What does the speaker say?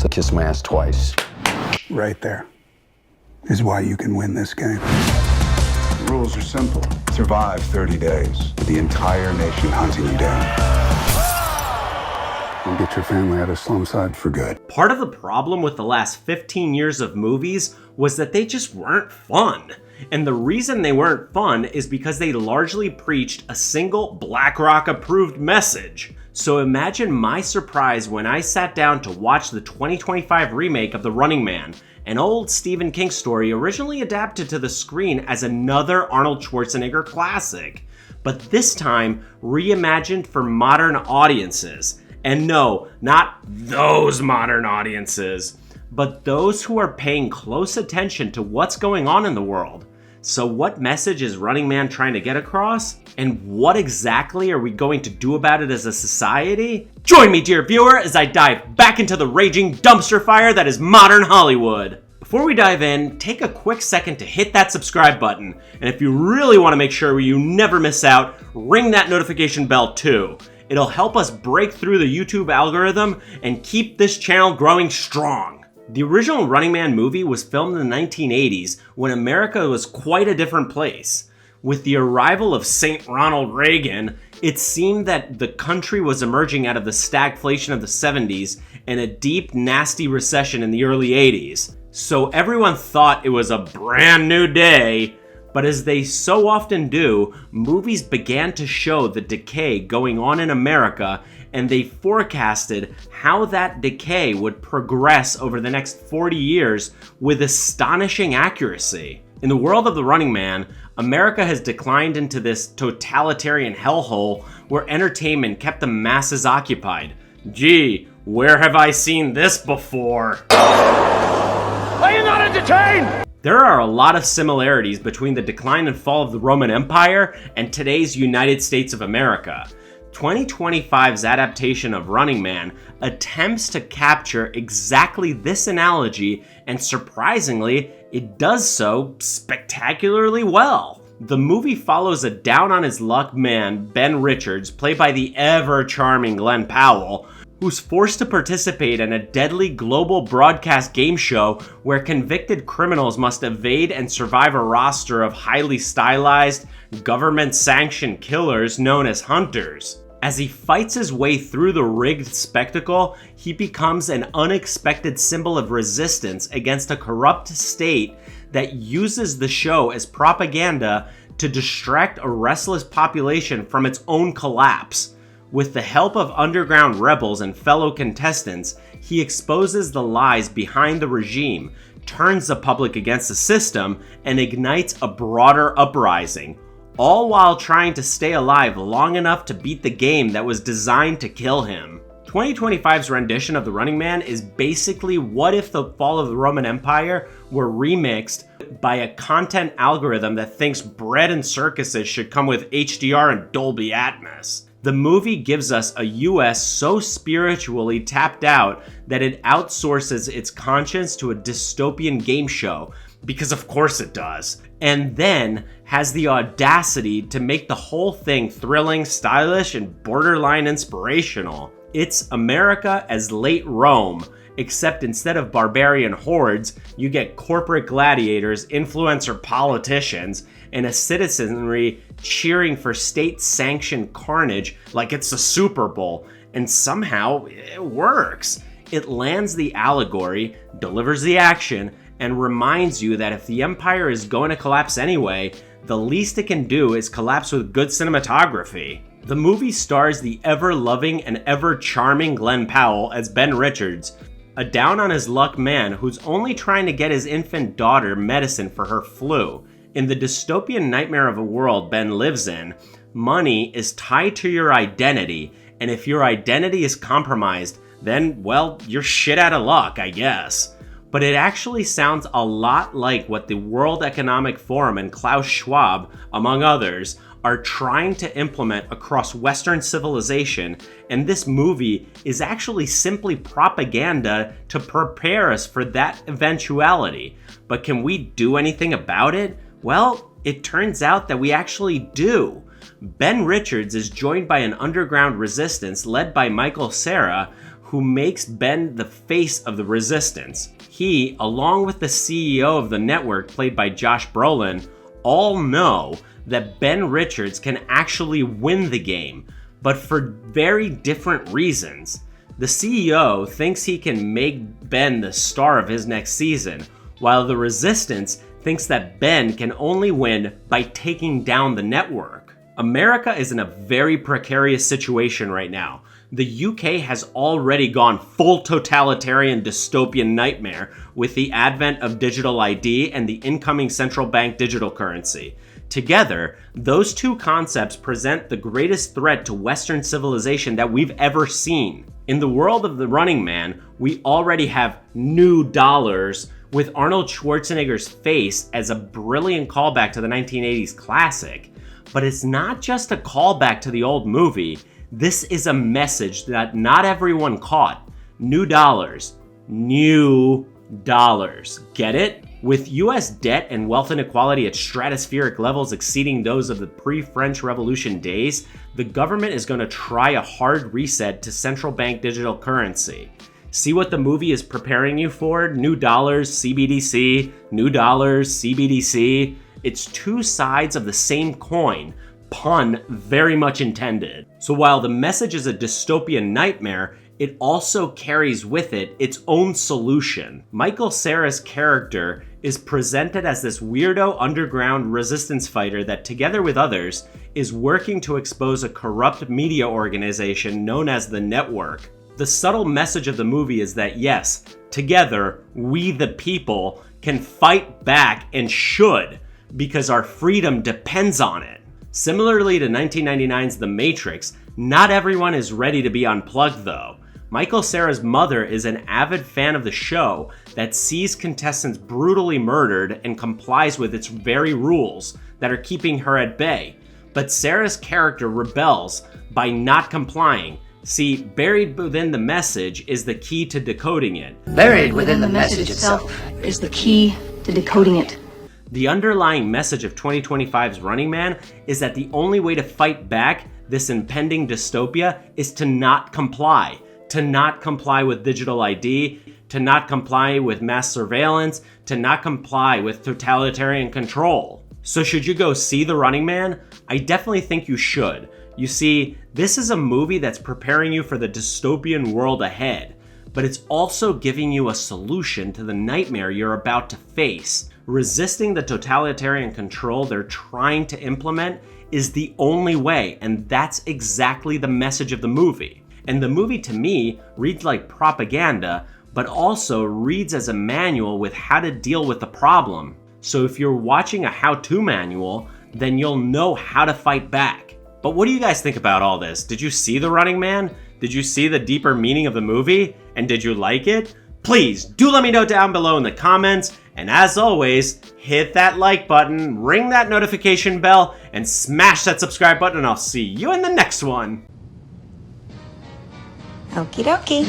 to kiss my ass twice. Right there is why you can win this game. The rules are simple. Survive 30 days with the entire nation hunting you down. And get your family out of Slumside for good. Part of the problem with the last 15 years of movies was that they just weren't fun. And the reason they weren't fun is because they largely preached a single Blackrock-approved message. So imagine my surprise when I sat down to watch the 2025 remake of The Running Man, an old Stephen King story originally adapted to the screen as another Arnold Schwarzenegger classic, but this time reimagined for modern audiences. And no, not those modern audiences, but those who are paying close attention to what's going on in the world. So what message is Running Man trying to get across? And what exactly are we going to do about it as a society? Join me, dear viewer, as I dive back into the raging dumpster fire that is modern Hollywood. Before we dive in, take a quick second to hit that subscribe button. And if you really want to make sure you never miss out, ring that notification bell too. It'll help us break through the YouTube algorithm and keep this channel growing strong. The original Running Man movie was filmed in the 1980s when America was quite a different place. With the arrival of St. Ronald Reagan, it seemed that the country was emerging out of the stagflation of the 70s and a deep, nasty recession in the early 80s. So everyone thought it was a brand new day, but as they so often do, movies began to show the decay going on in America, and they forecasted how that decay would progress over the next 40 years with astonishing accuracy. In the world of The Running Man, America has declined into this totalitarian hellhole where entertainment kept the masses occupied. Gee, where have I seen this before? Are you not entertained? There are a lot of similarities between the decline and fall of the Roman Empire and today's United States of America. 2025's adaptation of Running Man attempts to capture exactly this analogy, and surprisingly, it does so spectacularly well. The movie follows a down-on-his-luck man, Ben Richards, played by the ever-charming Glenn Powell, who's forced to participate in a deadly global broadcast game show where convicted criminals must evade and survive a roster of highly stylized, government-sanctioned killers known as hunters. As he fights his way through the rigged spectacle, he becomes an unexpected symbol of resistance against a corrupt state that uses the show as propaganda to distract a restless population from its own collapse. With the help of underground rebels and fellow contestants, he exposes the lies behind the regime, turns the public against the system, and ignites a broader uprising, all while trying to stay alive long enough to beat the game that was designed to kill him. 2025's rendition of The Running Man is basically what if the fall of the Roman Empire were remixed by a content algorithm that thinks bread and circuses should come with HDR and Dolby Atmos. The movie gives us a US so spiritually tapped out that it outsources its conscience to a dystopian game show, because of course it does, and then has the audacity to make the whole thing thrilling, stylish, and borderline inspirational. It's America as late Rome, except instead of barbarian hordes, you get corporate gladiators, influencer politicians, and a citizenry cheering for state-sanctioned carnage like it's the Super Bowl, and somehow it works. It lands the allegory, delivers the action, and reminds you that if the empire is going to collapse anyway, the least it can do is collapse with good cinematography. The movie stars the ever-loving and ever-charming Glenn Powell as Ben Richards, a down-on-his-luck man who's only trying to get his infant daughter medicine for her flu. In the dystopian nightmare of a world Ben lives in, money is tied to your identity, and if your identity is compromised, then, well, you're shit out of luck, I guess. But it actually sounds a lot like what the World Economic Forum and Klaus Schwab, among others, are trying to implement across Western civilization, and this movie is actually simply propaganda to prepare us for that eventuality. But can we do anything about it? Well, it turns out that we actually do. Ben Richards is joined by an underground resistance led by Michael Cera, who makes Ben the face of the resistance. He, along with the CEO of the network, played by Josh Brolin, all know that Ben Richards can actually win the game, but for very different reasons. The CEO thinks he can make Ben the star of his next season, while the resistance thinks that Ben can only win by taking down the network. America is in a very precarious situation right now. The UK has already gone full totalitarian dystopian nightmare with the advent of digital ID and the incoming central bank digital currency. Together, those two concepts present the greatest threat to Western civilization that we've ever seen. In the world of The Running Man, we already have new dollars, with Arnold Schwarzenegger's face as a brilliant callback to the 1980s classic. But it's not just a callback to the old movie. This is a message that not everyone caught. New dollars. New dollars. Get it? With US debt and wealth inequality at stratospheric levels exceeding those of the pre-French Revolution days, the government is going to try a hard reset to central bank digital currency. See what the movie is preparing you for? New dollars, CBDC, new dollars, CBDC. It's two sides of the same coin, pun very much intended. So while the message is a dystopian nightmare, it also carries with it its own solution. Michael Cera's character is presented as this weirdo underground resistance fighter that, together with others, is working to expose a corrupt media organization known as the Network. The subtle message of the movie is that yes, together, we the people can fight back and should, because our freedom depends on it. Similarly to 1999's The Matrix, not everyone is ready to be unplugged though. Michael Cera's mother is an avid fan of the show that sees contestants brutally murdered and complies with its very rules that are keeping her at bay. But Cera's character rebels by not complying. See, buried within the message is the key to decoding it. Buried within the message itself is the key to decoding it. The underlying message of 2025's Running Man is that the only way to fight back this impending dystopia is to not comply. To not comply with digital ID, to not comply with mass surveillance, to not comply with totalitarian control. So should you go see The Running Man? I definitely think you should. You see, this is a movie that's preparing you for the dystopian world ahead, but it's also giving you a solution to the nightmare you're about to face. Resisting the totalitarian control they're trying to implement is the only way, and that's exactly the message of the movie. And the movie, to me, reads like propaganda, but also reads as a manual with how to deal with the problem. So if you're watching a how-to manual, then you'll know how to fight back. But what do you guys think about all this? Did you see The Running Man? Did you see the deeper meaning of the movie? And did you like it? Please do let me know down below in the comments. And as always, hit that like button, ring that notification bell, and smash that subscribe button, and I'll see you in the next one. Okie dokie.